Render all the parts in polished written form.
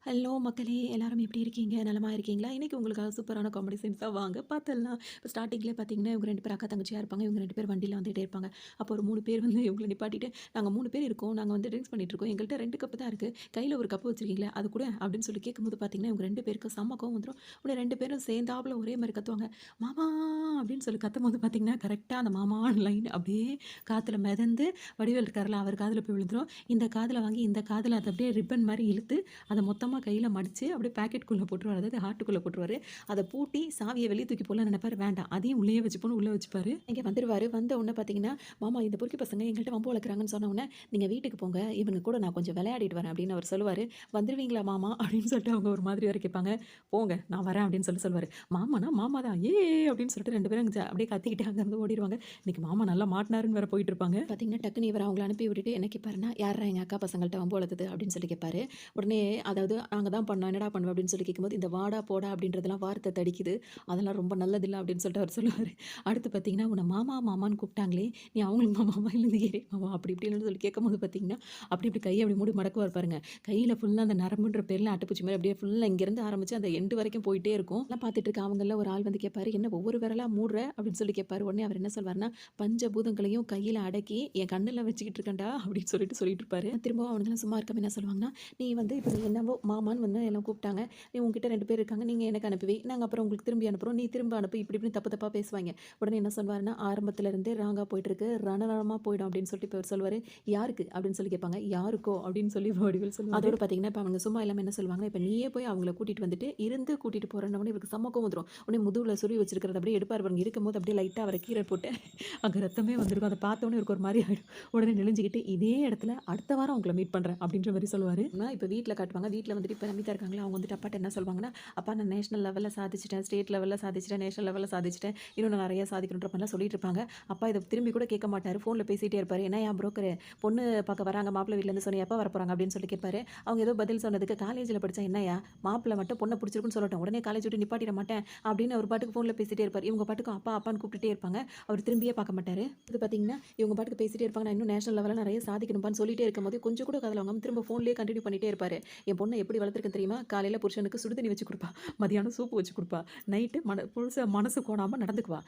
Hello மக்களே! எல்லாரும் எப்படி இருக்கீங்க? நலமா இருக்கீங்களா? இன்னைக்கு உங்களுக்காக சூப்பரான காமெடி சீன்ஸா வாங்க பார்த்துடலாம். இப்போ ஸ்டார்ட்டிங்லேயே பார்த்தீங்கன்னா, இவங்க 2 பேரும் அக்கா, தங்கச்சியா இருப்பாங்க. இவங்க 2 பேர் வண்டியில வந்துட்டே இருப்பாங்க. அப்போ ஒரு 3 பேர் வந்து இவங்கள நிப்பாட்டிட்டு, "நாங்க 3 பேர் இருக்கோம். நாங்க வந்து ட்ரிங்க்ஸ் பண்ணிட்டு இருக்கோம். எங்கள்ட்ட 2 கப்பு தான் இருக்கு. கையில ஒரு கப்பு வச்சிருக்கீங்களா? அது குடேன்" அப்படின்னு சொல்லி கேட்கும்போது பார்த்தீங்கன்னா, இவங்க 2 பேருக்கும் செம்ம கோவம் வந்துரும். உடனே 2 பேரும் சேர்ந்தாப்புல ஒரே மாரி கத்துவாங்க. "மாமா" அப்படின்னு சொல்லி கத்தும்போது பார்த்தீங்கன்னா, கரெக்ட்டா அந்த மாமான்னு லைன் அப்படியே காத்துல மிதந்து வடிவேலு இருக்கார்ல, அவர் காதுல போய் விழுந்துரும். இந்த காதுல வாங்கி, இந்த காதுல அத அப்படியே ரிப்பன் மாரி இழுத்து அத மொத்தமா கையில மடிச்சு, அப்படியே பாக்கெட்குள்ள போட்டுருவாரு. அதாவது ஹார்ட்டுக்குள்ள போட்டுருவாரு. அத பூட்டி சாவிய வெளிய தூக்கி போடலாம்னு நெனைப்பாரு. வேண்டாம். அதையும் உள்ளேயே வச்சுப்போன்னு உள்ள வச்சுப்பாரு. இங்க வந்துருவாரு. வந்த உடனே பாத்தீங்கன்னா, "மாமா இந்த பொறுக்கி பசங்க எங்கள்ட்ட வம்பு வளர்க்குறாங்கன்னு" சொன்ன உடனே, "நீங்க வீட்டுக்கு போங்க. இவனுங்க கூட நான் கொஞ்சம் விளையாடிட்டு வரேன்" அப்படின்னு அவர் சொல்லுவாரு. "வந்துருவீங்களா மாமா?" அப்படின்னு சொல்லிட்டு அவங்க ஒரு மாதிரி வேற கேட்பாங்க. "போங்க நான் வரேன்" அப்படின்னு சொல்லுவாரு. "மாமானா மாமா தான். ஏ அப்படின்னு சொல்லிட்டு 2 பேரும் அப்படியே கத்திக்கிட்டு அங்கருந்து ஓடிருவாங்க. இன்னைக்கு மாமா நல்லா மாட்டுனாருன்னு வேற போயிட்டு இருப்பாங்க. பாத்தீங்கன்னா, டக்குனு இவரு அவங்கள அனுப்பி விட்டுட்டு என்ன கேட்பாருன்னா, "யார்ரா எங்க அக்கா பசங்கள்ட்ட வம்பு வளர்த்தது?" அப்படின்னு சொல்லி கேட்பாரு. உடனே அதாவது நாங்க தான் பண்ணோம். என்னடா பண்ணுவ? அப்படின்னு சொல்லி கேட்கும்போது, இந்த வாடா, போடா அப்படின்றதெல்லாம் வார்த்தை தடிக்குது. அதெல்லாம் ரொம்ப நல்லதில்ல அப்படின்னு சொல்லிட்டு அவர் சொல்லுவாரு. அடுத்து பார்த்தீங்கன்னா, உன்ன மாமா, மாமான்னு கூப்பிட்டாங்களே, நீ அவங்களுக்கு மாமாவா? இல்ல இந்த ஏரியாக்கு மாமாவா? அப்படி இப்படின்னு சொல்லி கேட்கும்போது பார்த்தீங்கன்னா, அப்படி இப்படி கைய அப்படி மூடி மடக்குவார் பாருங்க. கையில ஃபுல்லா அந்த நரம்புன்ற பேர்ல அட்டைப்பூச்சி மாரி அப்படியே ஃபுல்லா இங்கேருந்து ஆரம்பிச்சு அந்த எண்டு வரைக்கும் போயிட்டே இருக்கும். எல்லாம் பார்த்துட்டு இருக்க அவங்கள்ல ஒரு ஆள் வந்து கேட்பாரு, "என்ன ஒவ்வொரு விரலா மூடுற?" அப்படின்னு சொல்லி கேட்பாரு. உடனே அவர் என்ன சொல்வாருன்னா, "பஞ்சபூதங்களையும் கையில அடக்கி என் கண்ணுல வச்சுக்கிட்டு இருக்கேன்டா" அப்படின்னு சொல்லிட்டு இருப்பாரு. திரும்பவும் அவனுங்கலாம் சும்மா இருக்காம என்ன சொல்லுவாங்கன்னா, "நீ வந்து இப்ப நீ என்னவோ மாமான்னு வந்து எல்லாம் கூப்பிட்டாங்க. நீ உன்கிட்ட 2 பேர் இருக்காங்க. நீங்க எனக்கு அனுப்பி வை. நாங்க அப்புறம் உங்களுக்கு திரும்பி அனுப்புறோம். நீ திரும்ப அனுப்பு." இப்படி இப்படின்னு தப்பு தப்பா பேசுவாய்ங்க. உடனே என்ன சொல்வாருன்னா, "ஆரம்பத்துல இருந்தே ராங்கா போயிட்டுருக்கு. ரணரணமா போயிடும்." அப்படின்னு சொல்லிட்டு இப்ப இவரு சொல்லுவாரு. "யாருக்கு?" அப்படின்னு சொல்லி கேட்பாங்க. "யாருக்கோ?" அப்படின்னு சொல்லி வடிவேலு சொல்லுவாரு. அதோட பார்த்தீங்கன்னா, இப்ப அவங்க சும்மா இல்லாம என்ன சொல்லுவாங்கன்னா, "இப்ப நீயே போய் அவங்கள கூட்டிட்டு வந்துட்டு, இருந்து கூட்டிட்டு போறேன்ன உடனே இவருக்கு செம்ம கோவம் வந்துரும். உடனே முதுகுல சொருவி வச்சிருக்கிறத அப்படியே எடுப்பாரு பாருங்க. இருக்கும்போது அப்படியே லைட்டா அவர கீறல் போட்டு அங்க ரத்தமே வந்திருக்கும். அத பார்த்தோனே இவருக்கு ஒரு மாரி ஆயிடும். உடனே நெளிஞ்சுக்கிட்டு, "இதே இடத்துல அடுத்த வாரம் உங்கள மீட் பண்றேன்." அப்படின்ற மாரி சொல்லுவாரு. இப்ப வீட்ல காட்டுவாங்க. வீட்ல வந்துட்டு இப்ப நமிதா இருக்காங்களா, அவங்க வந்துட்டு அப்பாட்ட என்ன சொல்வாங்கன்னா, "அப்பா நான் நேஷனல் லெவல்ல சாதிச்சுட்டேன், ஸ்டேட் லெவல்ல சாதிச்சுட்டேன், நேஷனல் லெவல்ல சாதிச்சுட்டேன். இன்னும் நான் நெறைய சாதிக்கணுன்ற மாரிலாம் சொல்லிட்டு இருப்பாங்க. அப்பா இத திரும்பி கூட கேட்க மாட்டாரு. ஃபோன்ல பேசிட்டே இருப்பாரு. "என்னய்யா புரோக்கரு, பொண்ணு பார்க்க வராங்க மாப்பிள்ளை வீட்லருந்து சொன்னியே, எப்ப வரப்போறாங்க?" அப்படின்னு சொல்லி கேட்பாரு. அவங்க ஏதோ பதில் சொன்னதுக்கு, "காலேஜ்ல படிச்சா என்னய்யா, மாப்பிள்ளை மட்டும் பொண்ண புடிச்சிருக்குன்னு சொல்லட்டும். உடனே காலேஜ் விட்டு நிப்பாட்டிட மாட்டேன்." அப்படின்னு அவர் பாட்டுக்கு ஃபோன்ல பேசிட்டே இருப்பாரு. இவங்க பாட்டுக்கு அப்பா, அப்பான்னு கூப்பிட்டுட்டே இருப்பாங்க. அவர் திரும்பியே பார்க்க மாட்டாரு. இது பார்த்தீங்கன்னா, இவங்க பாட்டுக்கு பேசிட்டே இருப்பாங்க. நான் இன்னும் நேஷனல் லெவல்ல நெறைய சாதிக்கணும்ப்பான்னு சொல்லிட்டே இருக்கும்போது, கொஞ்சம் கூட காதுல வாங்காம திரும்ப ஃபோன்லயே கன்டின்யூ பண்ணிட்டே இருப்பாரு. என் பொண்ண எப்படி வளர்த்துருக்கேன் தெரியுமா? காலையில புருஷனுக்கு சுடு தண்ணி வச்சு குடுப்பா. மதியானம் சூப்பு வச்சு குடுப்பா. நைட்டு புருஷன் மனசு கோணாம நடந்துக்குவா.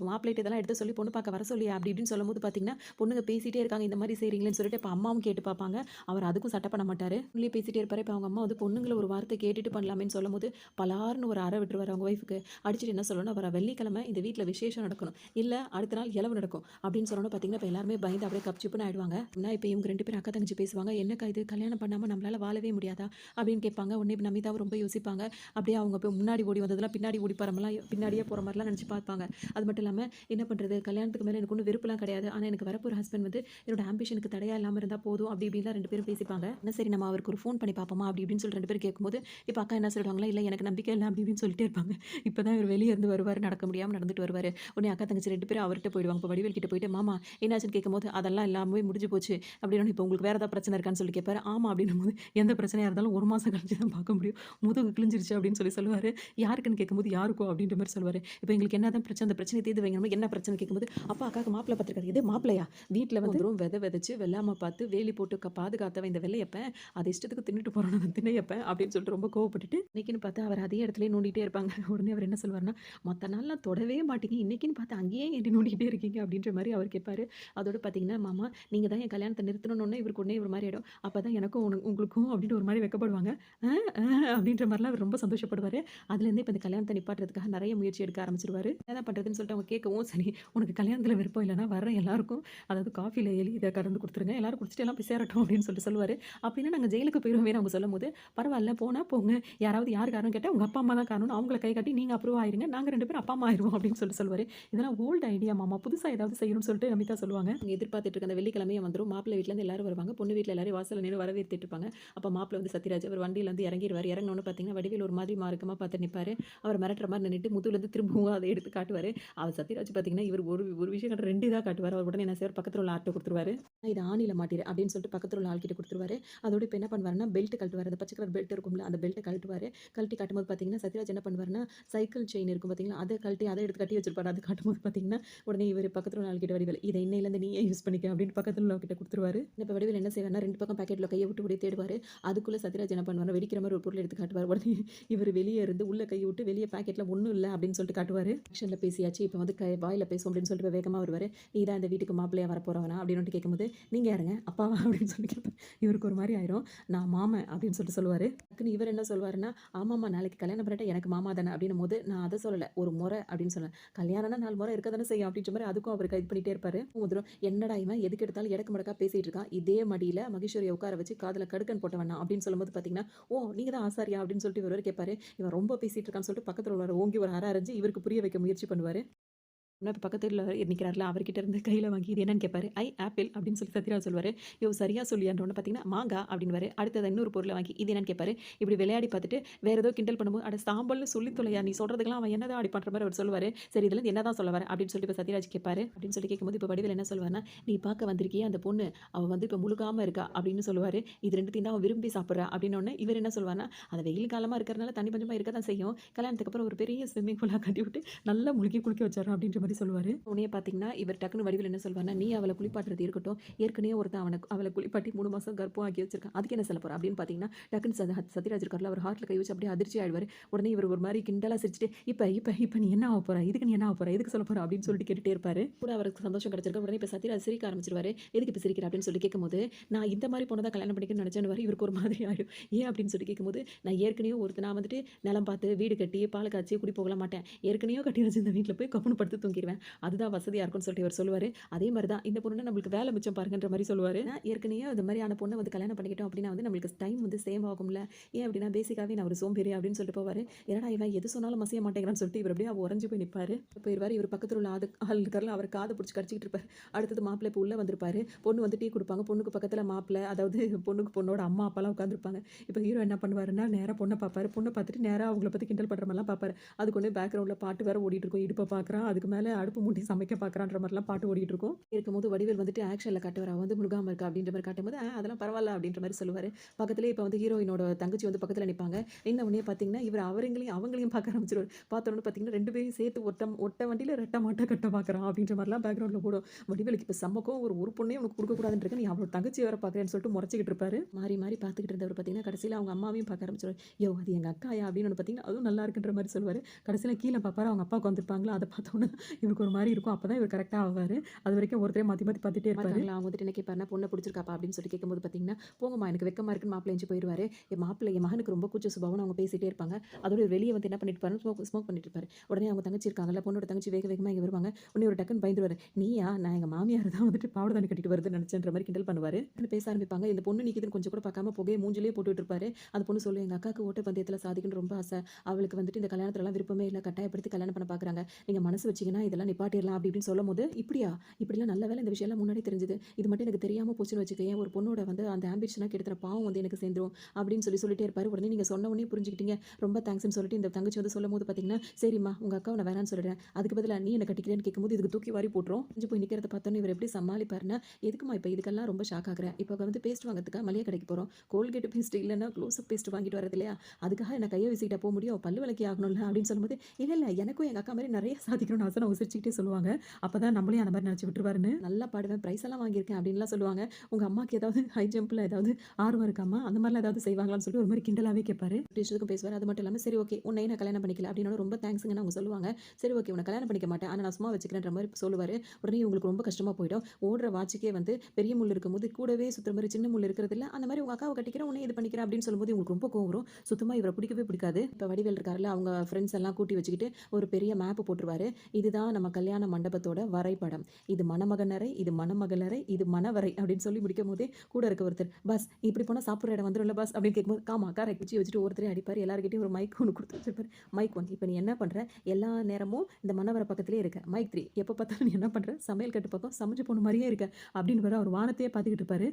மாப்பிள்ளைட்ட இதெல்லாம் எடுத்து சொல்லி பொண்ணு பார்க்க வர சொல்லியா? அப்படி இப்படின்னு சொல்லும்போது பார்த்தீங்கன்னா, பொண்ணுங்க பேசிட்டே இருக்காங்க. இந்த மாரி செய்றீங்களேன்னு சொல்லிட்டு இப்ப அம்மாவும் கேட்டு பார்ப்பாங்க. அவர் அதுக்கும் சட்ட பண்ண மாட்டாரு. உள்ளயே பேசிட்டே இருப்பாரு. இப்ப அவங்க அம்மா வந்து பொண்ணுங்கள ஒரு வார்த்தை கேட்டுட்டு பண்ணலாமேன்னு சொல்லும்போது, பலார்ன்னு ஒரு அறை விட்டுருவாரு அவங்க ஒய்ஃப்க்கு. அடிச்சுட்டு என்ன சொல்லணும்னா, "வர வெள்ளிக்கிழமை இந்த வீட்ல விசேஷம் நடக்கணும். இல்ல அடுத்த நாள் இலவு நடக்கும்." அப்படின்னு சொன்னோனே பார்த்தீங்கன்னா, இப்ப எல்லாருமே பயந்து அப்படியே கப்சிப்புன்னு ஆயிடுவாங்க. இப்ப இவங்க 2 பேரும் அக்கா, தங்கச்சி பேசுவாங்க. "என்னக்கா இது கல்யாணம் பண்ணாம நம்மளால வாழவே முடியாதா?" அப்படின்னு கேட்பாங்க. உடனே இப்ப நமிதாவும் ரொம்ப யோசிப்பாங்க. அப்படியே அவங்க போய் முன்னாடி ஓடி வந்ததெல்லாம் பின்னாடி ஓடி போற மாரிலாம் பின்னாடியே போற மாரிலாம் நெனச்சு பார்ப்பாங்க. அது மட்டும் இல்லாம என்ன பண்றது? கல்யாணத்துக்கு மேல எனக்கு ஒண்ணும் விருப்பம்லாம் கிடையாது. ஆனா எனக்கு வரப்போற ஹஸ்பண்ட் வந்து என்னோட ஆம்பிஷனுக்கு தடையா இல்லாம இருந்தா போதும். அப்படி இப்படின்லாம் 2 பேரும் பேசிப்பாங்க. என்ன சரி நம்ம அவருக்கு ஒரு ஃபோன் பண்ணி பார்ப்போமா? அப்படி இப்படின்னு சொல்லி 2 பேரும் கேட்கும்போது, இப்ப அக்கா என்ன சொல்லிடுவாங்களா, "இல்ல எனக்கு நம்பிக்கை இல்ல." அப்படி இப்படின்னு சொல்லிட்டே இருப்பாங்க. இப்பதான் இவரு வெளிய இருந்து வருவாரு. நடக்க முடியாம நடந்துட்டு வருவாரு. உடனே அக்கா, தங்கச்சி 2 பேரும் அவர்ட்ட போயிடுவாங்க. இப்ப வடிவேல் கிட்ட போயிட்டு, "மாமா என்னாச்சுன்னு?" கேட்கும்போது, "அதெல்லாம் எல்லாமே முடிஞ்சு போச்சு." அப்படின்னோனே, "இப்ப உங்களுக்கு வேற ஏதாவது பிரச்சனை இருக்கான்னு?" சொல்லி கேட்பாரு. "ஆமா." அப்படின்னும்போது, "எந்த பிரச்சனையா இருந்தாலும் 1 மாசம் கழிச்சு தான் பார்க்க முடியும். முதுகு கிழிஞ்சிருச்சு." அப்படின்னு சொல்லி சொல்லுவாரு. "யாருக்குன்னு?" கேட்கும்போது, "யாருக்கோ?" அப்படின்ற மாரி சொல்லுவாரு. "இப்ப எங்களுக்கு என்னதான் பிரச்சனை? அந்த பிரச்சனைய தீர்த்து வைங்க." "என்ன பிரச்சனை?" கேட்கும்போது, "அப்பா அக்காவுக்கு மாப்பிள்ளை பார்த்துருக்காரு." "எது மாப்பிள்ளையா? வீட்ல வந்து வெத வெதச்சு வெள்ளாம பார்த்து வேலி போட்டு பாதுகாத்தவன் இந்த வெள்ளையப்பன். அத இஷ்டத்துக்கு தின்னுட்டு போறான் அந்த திண்ணையப்பன்." அப்படின்னு சொல்லிட்டு ரொம்ப கோவப்பட்டுட்டு, இன்னைக்குன்னு பார்த்து அவர் அதே இடத்துலயே நோண்டிட்டே இருப்பாங்க. உடனே அவர் என்ன சொல்லுவாருன்னா, "மத்த நாள்லாம் தொடவே மாட்டீங்க. இன்னைக்குன்னு பார்த்து அங்கேயே ஏன்டி நோண்டிக்கிட்டே இருக்கீங்க?" அப்படின்ற மாரி அவர் கேட்பாரு. அதோட பார்த்தீங்கன்னா, "மாமா நீங்க தான் என் கல்யாணத்த நிறுத்தணும்னோனே இவருக்கு உடனே ஒரு மாரி ஆயிடும். அப்பதான் எனக்கும் உங்களுக்கும்" அப்படின்ட்டு ஒரு மாரி வெட்கப்படுவாங்க. "அ, அ" அப்படின்ற மாரிலாம் அவர் ரொம்ப சந்தோஷப்படுவாரு. அதுலேருந்தே இப்ப இந்த கல்யாணத்த நிப்பாட்டுறதுக்காக நெறைய முயற்சி எடுக்க ஆரம்பிச்சுருவாரு. என்னதான் பண்றதுன்னு சொல்லிட்டு அவங்க கேட்கவும், சரி உனக்கு கல்யாணத்துல விருப்பம் இல்லன்னா வர்ற எல்லாருக்கும் அதாவது காஃபில எலி இத கலந்து குடுத்துருங்க. எல்லாரும் குடிச்சிட்டு எல்லாம் போய் சேரட்டும் அப்படின்னு சொல்லிட்டு சொல்லுவாரு. அப்படின்னா நாங்க ஜெயிலுக்கு போயிருவோமேன்னு அவங்க சொல்லும்போது, பரவால்ல போனா போங்க. யாராவது யார் காரணம் கேட்டா, உங்க அப்பா, அம்மா தான் காரணம்னு அவங்கள கை காட்டி நீங்க அப்ரூவ் ஆயிருங்க. நாங்க 2 பேரும் அப்பா, அம்மா ஆயிருவோம் அப்படின்னு சொல்லுவாரு. இதெல்லாம் ஓல்ட் ஐடியா மாமா. புதுசா ஏதாவது செய்யணும்னு சொல்லிட்டு நமிதா சொல்லுவாங்க. அவங்க எதிர்பார்த்துட்டு இருக்க அந்த வெள்ளிக்கிழமையும் வந்துரும். மாப்பிள்ளை வீட்லருந்து எல்லாரும் வருவாங்க. பொண்ணு வீட்ல எல்லாரையும் வாசல்ல நின்னு வரவேத்துட்டு இருப்பாங்க. அப்ப மாப்பிள்ளை வந்து சத்யராஜ் அவர் வண்டியிலருந்து இறங்கிருவாரு. இறங்குனோனே பார்த்தீங்கன்னா, வடிவேலு ஒரு மாதிரி மார்க்கமா பார்த்து நிப்பாரு. அவர் மிரட்டுற மாரி நின்னுட்டு முதுகுலருந்து திரும்பவும் அத எடுத்து காட்டுவாரு. அவர் சத்யராஜ் பார்த்தீங்கன்னா, இவர் ஒரு ஒரு விஷயம் காட்ட 2 இதா காட்டுவாரு. அவர் உடனே என்ன செய்வாரு, பக்கத்துல உள்ள ஆள்ட்ட குடுத்துருவாரு. "இத ஆணில மாட்டிரு" அப்படின்னு சொல்லிட்டு பக்கத்துல உள்ள ஆள்கிட்ட குடுத்துருவாரு. அதோட இப்ப என்ன பண்ணுவாருன்னா, பெல்ட் கழட்டுவாரு. அந்த பச்சை கலர் பெல்ட் இருக்கும்ல, அந்த பெல்ட்ட கழட்டுவாரு. கழட்டி காட்டும்போது பார்த்தீங்கன்னா, சத்யராஜ் என்ன பண்ணுவாருன்னா, சைக்கிள் செயின் இருக்கும் பார்த்தீங்களா, அத கழட்டி அத எடுத்து கட்டி வச்சிருப்பாரு. அது காட்டும்போது பார்த்தீங்கன்னா, உடனே இவரு பக்கத்துல உள்ள ஆள்கிட்ட வடிவேலு, "இத இன்னையிலருந்து நீயே யூஸ் பண்ணிக்க" அப்படின்னு பக்கத்துல உள்ளவகிட்ட குடுத்துருவாரு. இப்ப வடிவேலு என்ன செய்வாருன்னா, 2 பக்கம் பாக்கெட்ல கைய விட்டு இப்படியே தேடுவாரு. அதுக்குள்ள சத்யராஜ் சத்யராஜ் என்ன பண்ணுவாரு, வெடிக்கிற மாரி ஒரு பொருள் எடுத்து காட்டுவாரு. உடனே இவரு வெளிய இருந்து உள்ள கைய விட்டு வெளிய பாக்கெட்ல ஒண்ணும் இல்ல அப்படின்னு சொல்லிட்டு காட்டுவாரு. ஆக்ஷன்ல பேசியாச்சு. இப்ப வந்து வாயில பேசுவோம் அப்படின்னு சொல்லிட்டு வேகமா வருவாரு. "நீ தான் இந்த வீட்டுக்கு மாப்பிள்ளையா வரப்போறவனா?" அப்படின்னு கேட்கும்போது, "நீங்க யாருங்க? அப்பாவா?" அப்படின்னு சொல்லி கேட்பாரு. இவருக்கு ஒரு மாரி ஆயிரும். "நான் மாமன்" அப்படின்னு சொல்லிட்டு சொல்லுவாரு. டக்குன்னு இவர் என்ன சொல்வாருன்னா, "ஆமாமா நாளைக்கு கல்யாணம் பண்ணிட்டா எனக்கு மாமா தானே" அப்படின்னும்போது, "நான் அத சொல்லல. ஒரு மொற" அப்படின்னு சொன்னேன். கல்யாணம்னா 4 முறை இருக்க தானே செய்யும் அப்படின்ற மாரி அதுக்கும் அவரு இது பண்ணிட்டே இருப்பாரு. முதல்ல என்னடா இவன் எதுக்கு எடுத்தாலும் எடக்கு மடக்கா பேசிட்டு இருக்கான். இதே மடியில மகேஸ்வரிய உட்கார வச்சு காதுல கடுக்கன் போட்டவன் நான் அப்படின்னு சொல்லும்போது பார்த்தீங்கன்னா, "ஓ! நீங்க தான் ஆசாரியா?" அப்படின்னு சொல்லிட்டு இவரு வேற கேட்பாரு. இவன் ரொம்ப பேசிட்டு இருக்கான்னு சொல்லிட்டு பக்கத்துல உள்ளவர ஓங்கி ஒரு அற அரைஞ்சு இவருக்கு புரிய வைக்க முயற்சி பண்ணுவாரு. இப்ப பக்கத்து வீட்ல நிக்கிறார்ல, அவர்கிட்ட இருந்து கையில வாங்கி இது என்னன்னு கேட்பாரு. "ஐ ஆப்பிள்" அப்படின்னு சொல்லி சத்யராஜ் சொல்லுவாரு. "யோவ் சரியா சொல்லியான்ற உடனே பார்த்தீங்கன்னா, "மாங்கா" அப்படின்னுவாரு. அடுத்தது இன்னொரு பொருள வாங்கி இது என்னன்னு கேட்பாரு. இப்படி விளையாடி பார்த்துட்டு வேற ஏதோ கிண்டல் பண்ணும்போது, "அட சாம்பல்னு சொல்லி தொலையா, நீ சொல்றதுக்கெல்லாம் அவன் என்னதான் அப்படி பண்ற மாரி அவர் சொல்லுவாரு. சரி இதுலருந்து என்னதான் சொல்ல வர? அப்படின்னு சொல்லிட்டு இப்ப சத்யராஜ் கேட்பாரு. அப்படின்னு சொல்லி கேட்கும்போது இப்ப வடிவேலு என்ன சொல்லுவாருன்னா, "நீ பார்க்க வந்திருக்கியே அந்த பொண்ணு, அவ வந்து இப்ப முழுகாம இருக்கா" அப்படின்னு சொல்லுவாரு. "இது 2த்தையும் தான் அவ விரும்பி சாப்பிடுறா" அப்படின்னோனே இவரு என்ன சொல்வாருன்னா, "அது வெயில் காலமா இருக்கிறனால தண்ணி பஞ்சமா இருக்க தான் செய்யும். கல்யாணத்துக்கு அப்புறம் ஒரு பெரிய ஸ்விம்மிங் பூலா கட்டிவிட்டு நல்லா முழுகி குளிக்க வச்சுர்றேன்" அப்படின்ற மாரி சொல்லுவாரு. உடனே பார்த்தீங்கன்னா, இவர் டக்குனு வடிவேலு என்ன சொல்வாருன்னா, "நீ அவள குளிப்பாட்டுறது இருக்கட்டும். ஏற்கனவே ஒருத்தன் அவள குளிப்பாட்டி 3 மாசம் கர்ப்பம் ஆக்கி வச்சிருக்கான். அதுக்கு என்ன சொல்லப் போற?" அப்படின்னு பார்த்தீங்கன்னா, டக்குனு சத்யராஜ் இருக்கார்ல, அவர் ஹார்ட்ல கை வச்சு அப்படியே அதிர்ச்சி ஆயிடுவாரு. உடனே இவர் ஒரு மாரி கிண்டலா சிரிச்சுட்டு, "இப்ப இப்ப இப்ப நீ என்ன ஆகப் போற? இதுக்கு நீ என்ன ஆகப் போற? எதுக்கு சொல்லப் போற?" அப்படின்னு சொல்லிட்டு கேட்டுட்டே இருப்பாரு. கூட அவருக்கு சந்தோஷம் கிடைச்சிருக்கு. உடனே இப்ப சத்யராஜ் சிரிக்க ஆரம்பிச்சுருவாரு. "எதுக்கு இப்ப சிரிக்கிற?" அப்படின்னு சொல்லி கேட்கும்போது, "நான் இந்த மாரி பொண்ண தான் கல்யாணம் பண்ணிக்கணும்னு நினைச்சேன்னுவாரு." இவருக்கு ஒரு மாதிரி ஆயிடும். "ஏன்?" அப்படின்னு சொல்லி கேட்கும்போது, "நான் ஏற்கனவே நான் வந்துட்டு நிலம் பார்த்து, வீடு கட்டி, பால் காய்ச்சி குடி போகலாம் மாட்டேன். ஏற்கனவே கட்டி வச்சிருந்த வீட்ல போய் கம்முனு படுத்து தூங்கிருவேன். அதுதான் வசதியா இருக்கும்னு" சொல்லிட்டு இவர் சொல்லுவாரு. அதே மாரி தான் இந்த பொண்ணு நம்மளுக்கு வேலை மிச்சம் பாருங்கன்ற மாரி சொல்லுவாரு. ஏற்கனவே இந்த மாரியான பொண்ண வந்து கல்யாணம் பண்ணிக்கிட்டோம் அப்டின்னா வந்து நம்மளுக்கு டைம் வந்து சேவ் ஆகும்ல. ஏன் அப்டின்னா பேசிக்காவே நான் ஒரு சோம்பேறி அப்டின்னு சொல்லிட்டு போவாரு. என்னடா இவன் எது சொன்னாலும் மசிய மாட்டேங்கிறான்னு சொல்லிட்டு இவர் அப்டியே உறைஞ்சு போய் நிப்பாரு. போயிருவாரு. இவர் பக்கத்துல உள்ள ஆள் இருக்கார்ல அவர் காத புடிச்சு கடிச்சிட்டு இருப்பாரு. அடுத்தது மாப்பிள்ளை இப்ப உள்ள வந்திருப்பாரு. பொண்ணு வந்து டீ குடுப்பாங்க. பொண்ணுக்கு பக்கத்துல மாப்பிள்ளை அதாவது பொண்ணுக்கு பொண்ணோட அம்மா, அப்பாலாம் உட்கார்ந்திருப்பாங்க. இப்ப ஹீரோ என்ன பண்ணுவாருன்னா, நேரா பொண்ண பாப்பாரு. பொண்ண பார்த்துட்டு நேரா அவங்கள பத்தி கிண்டல் பண்ற மாரிலாம் பாப்பாரு. அதுக்கு ஒண்ணு பேக்கிரவுண்ட்ல பாட்டு வேற ஓடிட்டு இருக்கும். இடுப்ப பார்க்குறான். அதுக்கு மேல அடுப்பு மூட்டி சமைக்க பார்க்குறான்ற மாரிலாம் பாட்டு ஓடிட்டு இருக்கும். இருக்கும்போது வடிவேல் வந்துட்டு ஆக்ஷன்ல காட்டுவாரு. அவ வந்து முழுகாம இருக்கா அப்படின்ற மாரி காட்டும்போது, அதெல்லாம் பரவால்ல அப்படின்ற மாரி சொல்லுவாரு. பக்கத்திலேயே இப்ப வந்து ஹீரோயினோட தங்கச்சி வந்து பக்கத்துல நிப்பாங்க. நின்ன உடனே பார்த்தீங்கன்னா, இவரு அவங்களையும் பார்க்க ஆரம்பிச்சுருவாரு. பார்த்த உடனே பார்த்தீங்கன்னா 2 பேரையும் சேர்த்து ஒட்ட வண்டியில ரெட்ட மாட்டா கட்ட பார்க்குறான் அப்படின்ற மாரிலாம் பேக்கிரவுண்ட்ல ஓடும். வடிவேலுக்கு இப்ப செம்ம கோவம் வரும். ஒரு பொண்ணையும் உனக்கு குடுக்க கூடாதுன்னு இருக்க. நீ அவளோட தங்கச்சி வேற பார்க்குறேன்னு சொல்லிட்டு முறைச்சுக்கிட்டு இருப்பாரு. மாறி மாறி பார்த்துக்கிட்டு இருந்தவர் பார்த்தீங்கன்னா, கடைசியில அவங்க அம்மாவையும் பார்க்க ஆரம்பிச்சுருவாரு. யோவ்! அது எங்க அக்காயா அப்படின்னு ஒண்ணு பார்த்தீங்கன்னா, அதுவும் நல்லா இருக்குன்ற மாரி சொல்லுவாரு. கடைசியில கீழ பார்ப்பாரு. அவங்க அப்பா உட்காந்துருப்பாங்களா, அத பார்த்த உடனே இவருக்கு ஒரு மாரி இருக்கும். அப்பதான் இவர் கரெக்ட்டா ஆவாரு. அதுவரைக்கும் ஒருத்தரே மாத்தி மாத்தி பார்த்துட்டே இருப்பாரு. அவங்க வந்துட்டு என்ன கேட்பாருன்னா, "பொண்ண புடிச்சிருக்காப்பா?" அப்படின்னு சொல்லி கேட்கும்போது பார்த்தீங்கன்னா, "போங்கம்மா எனக்கு வெட்கமா இருக்குன்னு" மாப்பிள்ளை எந்திச்சு போயிருவாரு. என் மகனுக்கு ரொம்ப கூச்ச சுபாவம்னு அவங்க பேசிட்டே இருப்பாங்க. அதோட இவரு வெளிய வந்து என்ன பண்ணிட்டு இருப்பாருன்னா, ஸ்மோக் பண்ணிட்டு இருப்பாரு. உடனே அவங்க தங்கச்சி இருக்காங்கல்ல, பொண்ணோட தங்கச்சி வேக வேகமா இங்க வருவாங்க. உடனே இவரு டக்குன்னு பயந்துருவாரு. "நீயா? நான் எங்க மாமியார் தான் வந்துட்டு பாவாடை தாவணி கட்டிட்டு வருதுன்னு நினைச்சேன்ற" மாரி கிண்டல் பண்ணுவாரு. பேச ஆரம்பிப்பாங்க. இந்த பொண்ணு நிக்குதுன்னு கொஞ்சம் கூட பார்க்காம புகைய மூஞ்சிலேயே போட்டுட்டு இருப்பாரு. அந்த பொண்ணு சொல்லும், "எங்க அக்காவுக்கு ஓட்டப்பந்தயத்துல சாதிக்கணும்னு ரொம்ப ஆசை. அவளுக்கு வந்துட்டு இந்த கல்யாணத்துலலாம் விருப்பமே இல்ல. கட்டாயப்படுத்தி கல்யாணம் பண்ண பார்க்குறாங்க. நீங்க மனசு வச்சீங்கன்னா இதெல்லாம் நிப்பாட்டிறலாம்" அப்படி இப்படின்னு சொல்லும்போது, "இப்படியா? இப்படிலாம் நல்ல வேளை இந்த விஷயம்லாம் முன்னாடியே தெரிஞ்சது. இது மட்டும் எனக்கு தெரியாம போச்சுன்னு வச்சுக்கயேன், ஒரு பொண்ணோட வந்து அந்த ஆம்பிஷனா கெடுத்துற பாவம் வந்து எனக்கு சேர்ந்துரும்" அப்படின்னு சொல்லிட்டே இருப்பாரு. உடனே நீங்க சொன்ன உடனே புரிஞ்சுக்கிட்டீங்க. ரொம்ப தேங்க்ஸ்ன்னு சொல்லிட்டு இந்த தங்கச்சி வந்து சொல்லும்போது பார்த்தீங்கன்னா, "சரிம்மா உங்க அக்காவ நான் வேணான்னு சொல்லிடுறேன். அதுக்கு பதிலா நீ என்ன கட்டிக்கிறேன்னு" கேட்கும்போது இதுக்கு தூக்கி வாரி போட்டுரும். கொஞ்சம் போய் நிக்கிறத பார்த்தோன்னே இவர் எப்படி சமாளிப்பாருன்னா, "எதுக்கும்மா இப்ப இதுக்கெல்லாம் ரொம்ப ஷாக் ஆகுற? இப்ப வந்து பேஸ்ட் வாங்குறதுக்கா மளிகை கடைக்கு போறோம். கோல்கேட் பேஸ்ட் இல்லன்னா க்ளோஸ்அப் பேஸ்ட் வாங்கிட்டு வரது இல்லையா? அதுக்காக என்ன கைய வீசிக்கிட்டா போ முடியும்? பல்லு விளக்கி ஆகணும்ல" அப்படின்னு சொல்லும்போது, "இல்ல இல்ல எனக்கும் எங்க அக்கா மாரி நெறைய சாதிக்கணும்னு ஆசைன்னு" அவங்க சிரிச்சுக்கிட்டே சொல்லுவாங்க. அப்பதான் நம்மளையும் அந்த மாரி நெனச்சு விட்டுருவாருன்னு. நல்லா பாடுவேன், பிரைஸ் எல்லாம் வாங்கியிருக்கேன் அப்படின்லாம் சொல்லுவாங்க. உங்க அம்மாக்கு ஏதாவது ஹை ஜம்ப்ல ஏதாவது ஆர்வம் இருக்காம்மா? அந்த மாரிலாம் ஏதாவது செய்வாங்களான்னு சொல்லிட்டு ஒரு மாரி கிண்டலாவே கேட்பாரு. விஷயத்துக்கும் பேசுவாரு. அது மட்டும் இல்லாம, "சரி ஓகே. உன்னையும் நான் கல்யாணம் பண்ணிக்கல" அப்படின்னோன ரொம்ப தேங்க்ஸ்ங்கன்னு அவங்க சொல்லுவாங்க. "சரி ஓகே. உன்ன கல்யாணம் பண்ணிக்க மாட்டேன். ஆனா நான் சும்மா வச்சுக்கிறேன்ற" மாரி சொல்லுவாரு. உடனே இவங்களுக்கு ரொம்ப கஷ்டமா போயிடும். ஓடுற வாட்சுக்கே வந்து பெரிய முள் இருக்கும்போது கூடவே சுத்துற மாரி சின்ன முள் இருக்கிறதில்ல. அந்த மாரி உங்க அக்காவ கட்டிக்கிறேன், உன்னையும் இது பண்ணிக்கிறேன் அப்படின்னு சொல்லும்போது இவங்களுக்கு ரொம்ப கோவம் வரும். சுத்தமா இவர பிடிக்கவே பிடிக்காது. இப்ப வடிவேல் இருக்காருல்ல, அவங்க ஃப்ரெண்ட்ஸ் எல்லாம் கூட்டி வச்சுக்கிட்டு ஒரு பெரிய மேப் போட்டுருவாரு. இதுதான் நம்ம கல்யாண மண்டபத்தோட வரைபடம். இது மணமகன் அறை, இது மணமகள் அறை, இது மணவறை அப்படின்னு சொல்லி முடிக்கும்போதே கூட இருக்க ஒருத்தர், "பாஸ் இப்படி போனா சாப்பிடுற இடம் வந்துரும்ல பாஸ்" அப்படின்னு கேட்கும்போது, "ஆமா கரெக்ட்" குச்சிய வச்சுட்டு ஒவ்வொருத்தரையும் அடிப்பாரு. எல்லார்கிட்டயும் ஒரு மைக் ஒண்ணு குடுத்து வச்சிருப்பாரு. "மைக் 1 இப்ப நீ என்ன பண்ற? எல்லா நேரமும் இந்த மணவறை பக்கத்திலேயே இருக்க. மைக் 3 எப்ப பார்த்தாலும் நீ என்ன பண்ற? சமையல் கட்டு பக்கம் சமைச்ச பொண்ணு மாரியே இருக்க" அப்படின்னு அவர் வானத்தையே பார்த்துக்கிட்டு இருப்பாரு.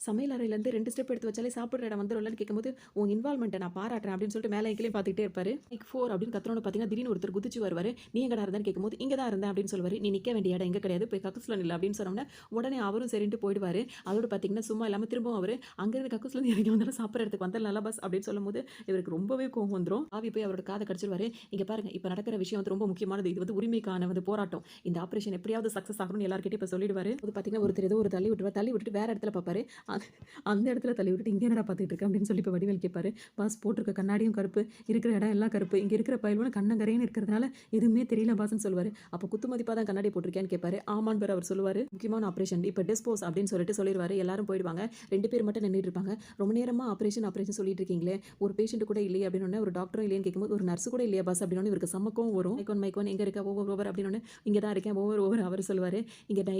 சமையல் அறையிலேருந்து 2 ஸ்டெப் எடுத்து வச்சாலே சாப்பிடுற இடம் வந்துரும்லன்னு கேட்கும்போது, "உன் இன்வால்வ்மெண்ட்ட நான் பாராட்டுறேன்" அப்படின்னு சொல்லிட்டு மேலேயும் கீழயும் பார்த்துக்கிட்டே இருப்பாரு. மைக் 4 அப்படின்னு கத்துனோனே பார்த்தீங்கன்னா, திடீர்னு ஒருத்தர் குதிச்சு வருவாரு. "நீ எங்கடா இருந்தன்னு?" கேட்கும்போது, "இங்க தான் இருந்தேன்" அப்படின்னு சொல்லுவாரு. "நீ நிக்க வேண்டிய இடம் இங்க கிடையாது. போய் கக்கூஸ்ல நில்லு" அப்படின்னு சொன்னோனே, உடனே அவரும் சரின்ட்டு போயிடுவாரு. அதோட பார்த்தீங்கன்னா, சும்மா இல்லாம திரும்பவும் அவரு, "அங்கருந்து கக்கூஸ்லேருந்து இறங்கி வந்தாலும் சாப்பிடுற இடத்துக்கு வந்துடலாம்ல பாஸ்" அப்படின்னு சொல்லும்போது, இவருக்கு ரொம்பவே கோவம் வந்துரும். ஆவி போய் அவரோட காத கடிச்சிருவாரு. "இங்க பாருங்க, இப்ப நடக்கிற விஷயம் வந்து ரொம்ப முக்கியமானது. இது வந்து உரிமைக்கான வந்து போராட்டம். இந்த ஆப்பரேஷன் எப்படியாவது சக்சஸ் ஆகணும்னு எல்லார்கிட்டயும் இப்ப சொல்லிடுவாரு." அது பார்த்தீங்கன்னா, ஒருத்தர் ஏதோ ஒரு தள்ளி விட்டுருவாரு. தள்ளி விட்டுட்டு வேற இடத்துல பார்ப்பாரு. அது அந்த இடத்துல தள்ளி விட்டுட்டு, "இங்க என்னடா பார்த்துட்டு இருக்க?" அப்படின்னு சொல்லி இப்ப வடிவேலு கேட்பாரு. பாஸ் போட்டிருக்க கண்ணாடியும் கருப்பு, இருக்கிற இடம் எல்லாம் கருப்பு. இங்க இருக்கிற பயலுவோன கண்ணங்கரேன்னு இருக்கிறதுனால எதுவுமே தெரியல பாஸ்ன்னு சொல்லுவாரு. அப்போ குத்து மதிப்பா தான் கண்ணாடி போட்டிருக்கியான்னு கேட்பாரு. ஆமான்னு அவர் சொல்லுவாரு. முக்கியமான ஆப்ரேஷன் இப்ப டிஸ்போஸ் அப்படின்னு சொல்லிட்டு சொல்லிருவாரு. எல்லாரும் போயிடுவாங்க. 2 பேர் மட்டும் நின்னுட்டு இருப்பாங்க. ரொம்ப நேரமா ஆப்ரேஷன் ஆப்ரேஷன் சொல்லிட்டு இருக்கீங்களே, ஒரு பேஷண்ட் கூட இல்லையே அப்படின்னோனே, ஒரு டாக்டரும் இல்லையேன்னு கேட்கும்போது, ஒரு நர்ஸ் கூட இல்லையா பாஸ் அப்படின்னோனே இவருக்கு செம்ம கோவம் வரும். மைக் ஒன் எங்க இருக்க? ஓவர் அப்படின்னோனே, இங்க தான் இருக்கேன். ஓவர் அவர் சொல்லுவாரு. இங்கன்னா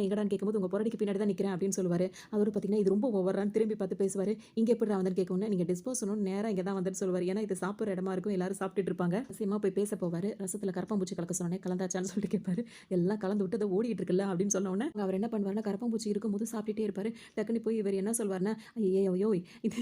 எங்கடான்னு கேட்கும்போது, உங்க பொறடிக்கு பின்னாடி தான் நிக்கிறேன் அப்படின்னு சொல்லுவாரு. அதோட பார்த்தீங்கன்னா, இது ரொம்ப ஓவரான்னு திரும்பி பார்த்து பேசுவாரு. இங்க எப்புட்றா வந்தேன்னு கேட்கவுடனே, நீங்க டிஸ்போஸ் பண்ணணும்னு நேரா இங்க தான் வந்தேன்னு சொல்லுவாரு. ஏன்னா இது சாப்பிடுற இடமா இருக்கும். எல்லாரும் சாப்பிட்டுட்டு இருப்பாங்க. ரகசியமா போய் பேச போவாரு. ரசத்துல கரப்பான்பூச்சி கலக்க சொன்னோனே, கலந்தாச்சான்னு சொல்லிட்டு கேட்பாரு. எல்லாம் கலந்து விட்டு அது ஓடிட்டு இருக்குல்ல அப்படின்னு சொன்ன உடனே, அவர் என்ன பண்ணுவாருன்னா, கரப்பான்பூச்சி இருக்கும்போது சாப்பிட்டுட்டே இருப்பாரு. டக்குன்னு போய் இவர் என்ன சொல்வாருன்னா, ஐயய்யோய் இது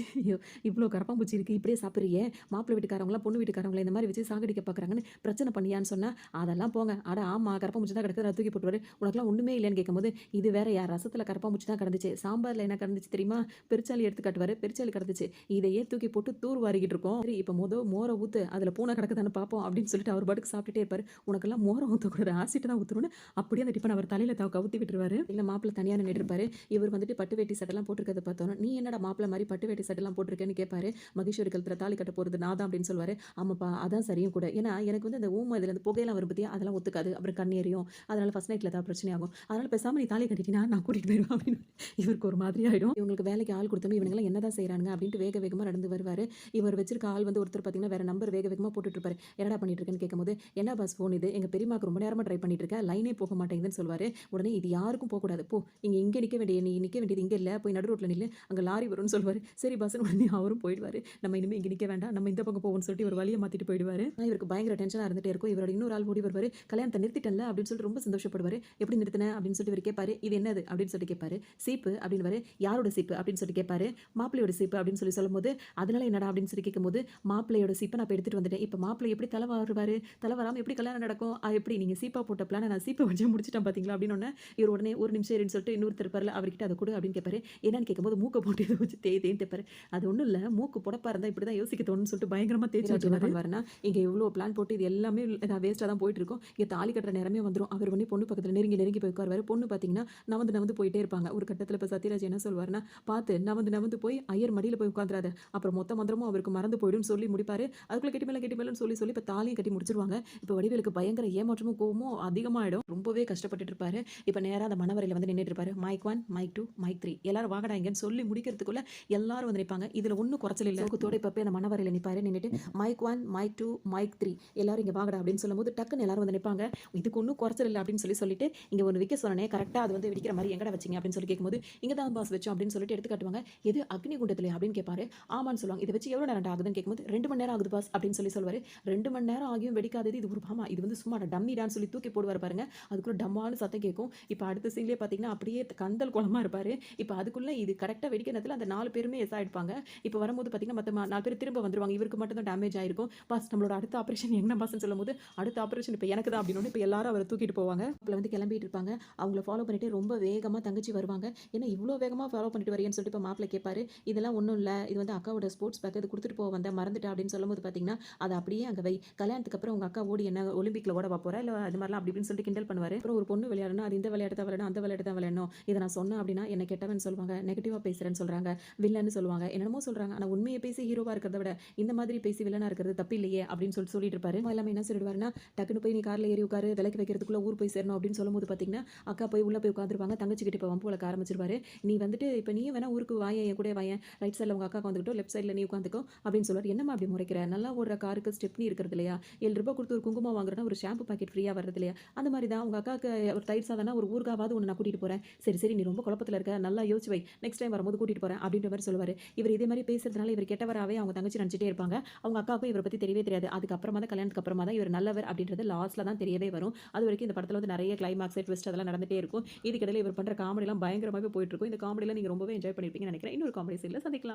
இவ்ளோ கரப்பான்பூச்சி இருக்கு. இப்படியே சாப்பிடுறியே, மாப்பிள்ளை வீட்டுக்காரவங்களாம் பொண்ணு வீட்டுக்காரவங்கள இந்த மாதிரி வச்சு சாகடிக்க பார்க்குறாங்கன்னு பிரச்சனை பண்ணியான்னு சொன்னா, அதெல்லாம் போங்க. அட ஆமா கரப்பான்பூச்சி தான் கிடக்குது. அத தூக்கி போட்டுருவாரு. உனக்கெல்லாம் ஒண்ணுமே இல்லையான்னு கேட்கும்போது, இது வேறயா ரசத்துல கரப்பான்பூச்சி தான் கிடந்துச்சு. சாம்பார்ல என்ன கிடந்துச்சு தெரியுமா? பெருச்சாளி எடுத்து காட்டுவாரு. பெருச்சாளி கிடந்துச்சு. இதையே தூக்கி போட்டு தூர் வாரிக்கிட்டு இருக்கோம். சரி இப்ப மோர ஊத்து. அதுல பூனை கிடக்குதான்னு பார்ப்போம் அப்படின்னு சொல்லிட்டு அவர் பாட்டுக்கு சாப்பிட்டுட்டே இருப்பாரு. உனக்கெல்லாம் மோர ஊத்தக்கூடாது. ஆசிட் தான் ஊத்தணும்னு அப்படியே அந்த டிஃபன் அவர் தலையில கவுத்தி விட்டுருவாரு. இல்ல மாப்பிள்ளை தனியா நின்னுட்டு இருப்பாரு. இவர் வந்துட்டு பட்டு வேட்டி சட்டைலாம் போட்டிருக்கிறத பார்த்தோம். நீ என்னடா மாப்பிள்ளை மாதிரி பட்டு வேட்டி சட்டைலாம் போட்டிருக்கேன்னு கேட்பாரு. மகேஸ்வரி கழுத்துல தாலி கட்ட போறது நான் தான் அப்படின்னு சொல்லுவாரு. ஆமாப்பா அதான் சரியும் கூட. ஏன்னா எனக்கு வந்து அந்த இதுல இருந்து புகையெல்லாம் வரும் பத்தியா அதெல்லாம் ஒத்துக்காது. அப்புறம் கண் எரியும். அதனால ஃபர்ஸ்ட் நைட்ல ஏதாவது பிரச்சனை ஆகும். அதனால பேசாம நீ தாலி கட்டிட்டீனா நான் கூட்டிட்டு போயிருவேன் அப்படின்னு இவருக்கு ஒரு மாதிரி ஆயிடும். இவங்களுக்கு வேலைக்கு ஆள் கொடுத்தோம் இவனுங்கெல்லாம் என்னதான் செய்றானுங்க அப்படின்ட்டு வேக வேகமா நடந்து வருவாரு. இவர் வச்சிருக்க ஆள் வந்து ஒருத்தர் பார்த்தீங்கன்னா வேற நம்பர் வேக வேகமா போட்டுட்டு இருப்பாரு. என்னடா பண்ணிட்டு இருக்கேன்னு கேட்கும்போது, என்ன பாஸ் ஃபோன் இது? எங்க பெரியம்மாக்கு ரொம்ப நேரமா ட்ரை பண்ணிட்டு இருக்கேன். லைனே போக மாட்டேங்குதுன்னு சொல்லுவாரு. உடனே இது யாருக்கும் போகக்கூடாது. போ இங்க நிக்க வேண்டிய நீ நிக்க வேண்டியது இங்க இல்ல. போய் நடு ரோட்ல நில்லு. அங்க லாரி வரும்னு சொல்லுவாரு. சரி பாஸ்ன்னு உடனே அவரும் போயிடுவாரு. நம்ம இனிமே இங்க நிக்க வேண்டாம். நம்ம இந்த பக்கம் போவோம்னு சொல்லிட்டு ஒரு வழிய மாத்திட்டு போயிடுவாரு. ஆனா இவருக்கு பயங்கர டென்ஷனா இருந்துட்டே இருக்கும். இவரோட இன்னொரு ஆள் ஓடி வருவாரு. கல்யாணத்த நிறுத்திட்டேன்ல அப்படின்னு சொல்லிட்டு ரொம்ப சந்தோஷப்படுவாரு. எப்படி நிறுத்தின அப்படின்னு சொல்லிட்டு இவர் கேட்பாரு. இது என்னது அப்படின்னு சொல்லிட்டு கேட்பாரு. சீப்பு அப்படின்னுவாரு. யாரோட சீப்பு அப்படின்னு சொல்லிட்டு கேட்பாரு. மாப்பிள்ளையோட சீப்பு அப்படின்னு சொல்லும்போது, அதனால என்னடா அப்படின்னு சொல்லி கேட்கும்போது, மாப்பிள்ளையோட சீப்ப நான் இப்ப எடுத்துட்டு வந்துட்டேன். இப்ப மாப்பிள்ளை எப்படி தல வாருவாரு? தல வராம எப்படி கல்யாணம் நடக்கும்? எப்படி நீங்க சீப்பா போட்ட பிளான நான் சீப்ப வச்சு முடிச்சுட்டேன் பாத்தீங்களா? அப்படின்னோனே, இவர் உடனே ஒரு நிமிஷம் இருன்னு சொல்லிட்டு இன்னொருத்தர் இருப்பார்ல, அவர்கிட்ட அத குடு அப்படின்னு கேட்பாரு. என்னன்னு கேட்கும்போது மூக்க போட்டு இத வச்சு தேய்ன்னு தேய்ப்பாரு. அது ஒண்ணும் இல்ல. மூக்கு புடப்பா இருந்தா இப்படிதான் யோசிக்க தோணும்னு சொல்லிட்டு பயங்கரமா தேய்ச்சு வச்சு என்ன பண்ணுவாருன்னா, இங்க இவ்ளோ பிளான் போட்டு இது எல்லாமே வேஸ்ட்டா தான் போயிட்டு இருக்கும். இங்க தாலி கட்டுற நேரமே வந்துரும். அவர் உடனே பொண்ணு பக்கத்துல நெருங்கி நெருங்கி போய் உட்காருவாரு. பொண்ணு பாத்தீங்கன்னா, நவந்து நவந்து போயிட்டே இருப்பாங்க. ஒரு கட்டத்துல இப்ப சத்யராஜ் என்ன சொல்வாருன்னா, பாத்து நவந்து நவந்து போய் ஐயர் மடியில போய் உட்காந்துராத. அப்புறம் மொத்த மந்திரமும் அவருக்கு மறந்து போயிடும்னு சொல்லி முடிப்பாரு. அதுக்குள்ள கெட்டி மேலன்னு சொல்லி இப்ப தாலியும் கட்டி முடிச்சிருவாங்க. இப்ப வடிவேலுக்கு பயங்கர ஏமாற்றமும் கோவமும் அதிகமாயிடும். ரொம்பவே கஷ்டப்பட்டுட்டு இருப்பாரு. இப்ப நேரா அந்த மணவறையில வந்து நின்னுட்டு இருப்பாரு. மைக் 1, மைக் 2, மைக் 3 எல்லாரும் வாங்கடா இங்கன்னு சொல்லி முடிக்கிறதுக்குள்ள எல்லாரும் வந்து நிப்பாங்க. இதுல ஒண்ணும் குறைச்சல் இல்ல. சோகத்தோட இப்ப போய் அந்த மணவறையில நிப்பாரு. நின்னுட்டு மைக் 1, மைக் 2, மைக் 3 எல்லாரும் இங்க வாங்கடா அப்படின்னு சொல்லும்போது டக்குன்னு எல்லாரும் வந்து நிப்பாங்க. இதுக்கு ஒண்ணும் குறைச்சல் இல்ல அப்படின்னு சொல்லிட்டு இங்க ஒண்ணு விக்க சொன்னனே கரெக்ட்டா அது வந்து வெடிக்கிற மாரி எங்கடா வச்சீங்க அப்படின்னு சொல்லி கேட்கும்போது, இங்க தான் பாஸ் வச்சோம் அப்படின்னு சொல்லிட்டு எடுத்து காட்டுவாங்க. எது அக்னி குண்டத்திலயா அப்படின்னு கேட்பாரு. ஆமான்னு சொல்லுவாங்க. இத வச்சு எவ்வளோ நேரம் ஆகுதுன்னு கேட்கும்போது 2 மணி நேரம் ஆகுது பாஸ் அப்படின்னு சொல்லுவாரு. 2 மணி நேரம் ஆகியும் வெடிக்காதது இது ஒரு ஆமா இது வந்து சும்மா டம்மிடான்னு சொல்லி தூக்கி போடுவாரு பாருங்க. அதுக்குள்ள டம்மான்னு சத்தம் கேட்கும். இப்ப அடுத்த சீன்லயே பார்த்தீங்கன்னா அப்படியே கந்தல் குளமா இருப்பாரு. இப்ப அதுக்குள்ள இது கரெக்ட்டா வெடிக்கிற நேரத்துல அந்த 4 பேருமே எஸ் ஆயிடுப்பாங்க. இப்ப வரும்போது பார்த்தீங்கன்னா மத்த 4 பேர் திரும்ப வந்துருவாங்க. இவருக்கு மட்டும் தான் டேமேஜ் ஆயிருக்கும். பாஸ் நம்மளோட அடுத்த ஆபரேஷன் என்ன பாஸ்ன்னு சொல்லும்போது, அடுத்த ஆபரேஷன் இப்ப எனக்கு தான் அப்படின்னு இப்ப எல்லாரும் அவர தூக்கிட்டு போவாங்க. அப்பல வந்து கிளம்பிட்டு இருப்பாங்க. அவங்கள ஃபாலோ பண்ணிட்டு ரொம்ப வேகமா தங்கச்சி வருவாங்க. என்ன இவ்ளோ வேகமா ஃபாலோ பண்ணிட்டு வரீங்கன்னு சொல்லிட்டு இப்ப மாப்பிள்ளை கேட்பாரு. இதெல்லாம் ஒண்ணும் இல்ல. இது வந்து அக்காவோட ஸ்போர்ட்ஸ் பேக் இது குடுத்துட்டு போக வந்தேன் மறந்துட்டேன் அப்படின்னு சொல்லும்போது பார்த்தீங்கன்னா, அத அப்படியே அங்க வை. கல்யாணத்துக்கு அப்புறம் உங்க அக்கா ஓடி என்ன ஒலிம்பிக்ல ஓடவா போறா? இல்ல அது மாரிலாம் அப்படி இப்படின்னு சொல்லிட்டு கிண்டல் பண்ணுவாரு. அப்புறம் ஒரு பொண்ணு விளையாடணும். அது இந்த விளையாட்டு தான் விளையாடணும், அந்த விளையாட்டு தான் விளையாடணும். இத நான் சொன்னேன் அப்படின்னா என்ன கெட்டவன்னு சொல்லுவாங்க. நெகட்டிவா பேசுறேன்னு சொல்றாங்க. வில்லன்னு சொல்லுவாங்க. என்னென்னமோ சொல்றாங்க. ஆனா உண்மைய பேசி ஹீரோவா இருக்கிறத விட இந்த மாதிரி பேசி வில்லனா இருக்கிறது தப்பு இல்லையே அப்படின்னு சொல்லிட்டு இருப்பாரு. எல்லாமே என்ன சொல்லிடுவாருன்னா, டக்குனு போய் நீ கார்ல ஏறி உட்காரு. விளக்கு வைக்கிறதுக்குள்ள ஊர் போய் சேரணும் அப்படின்னு சொல்லும்போது பார்த்தீங்கன்னா, அக்கா போய் உள்ள போய் உட்காந்துருவாங்க. தங்கச்சி கிட்ட இப்ப வம்பு வளர்க்க ஆரம்பிச்சிருவாரு. நீ வந்துட்டு இப்ப நீயும் வேணா ஊருக்கு வாயேன் என் கூட வாயேன். ரைட் சைடுல உங்க அக்கா உட்காந்துக்கிட்டோம். லெஃப்ட் சைடுல நீ உட்காந்துக்கோ அப்படின்னு சொல்லுவாரு. என்னம்மா அப்படி முறைக்கிற? நல்லா ஓடுற காருக்கு ஸ்டெப்னி இருக்கிறது இல்லையா? ரூ. 7 குடுத்து ஒரு குங்குமம் வாங்குறேன்னா ஒரு ஷாம்பு பாக்கெட் ஃப்ரீயா வர்றது இல்லையா? அந்த மாரி தான் உங்க அக்காக்கு ஒரு தயிர் சாதம்னா ஒரு ஊறுகாவாவது ஒண்ணு நான் கூட்டிட்டு போறேன். சரி, சரி நீ ரொம்ப குழப்பத்துல இருக்க. நல்லா யோசிச்சு வை. நெக்ஸ்ட் டைம் வரும்போது கூட்டிட்டு போறேன் அப்படின்ற மாரி சொல்லுவாரு. இவர் இதே மாரி பேசுறதுனால இவர் கெட்டவராவே அவங்க தங்கச்சி நினைச்சிட்டே இருப்பாங்க. அவங்க அக்காவுக்கும் இவர பத்தி தெரியவே தெரியாது. அதுக்கு அப்புறமா தான் கல்யாணத்துக்கு அப்புறமா தான் இவர் நல்லவர் அப்படின்றது லாஸ்ட்ல தான் தெரியவே வரும். அதுவரைக்கும் இந்த படத்துல வந்து நெறைய கிளைமாக்ஸ், ட்விஸ்ட் அதெல்லாம் நடந்துட்டே இருக்கும். இதுக்கிடையில இவர் பண்ற காமெடிலாம் பயங்கரமாவே போயிட்டு இருக்கும். இந்த காமெடிலாம் நீங்க ரொம்பவே என்ஜாய் பண்ணியிருப்பீங்கன்னு நினைக்கிறேன். இன்னொரு காமெடி சீன்ல சந்திக்கலாம்.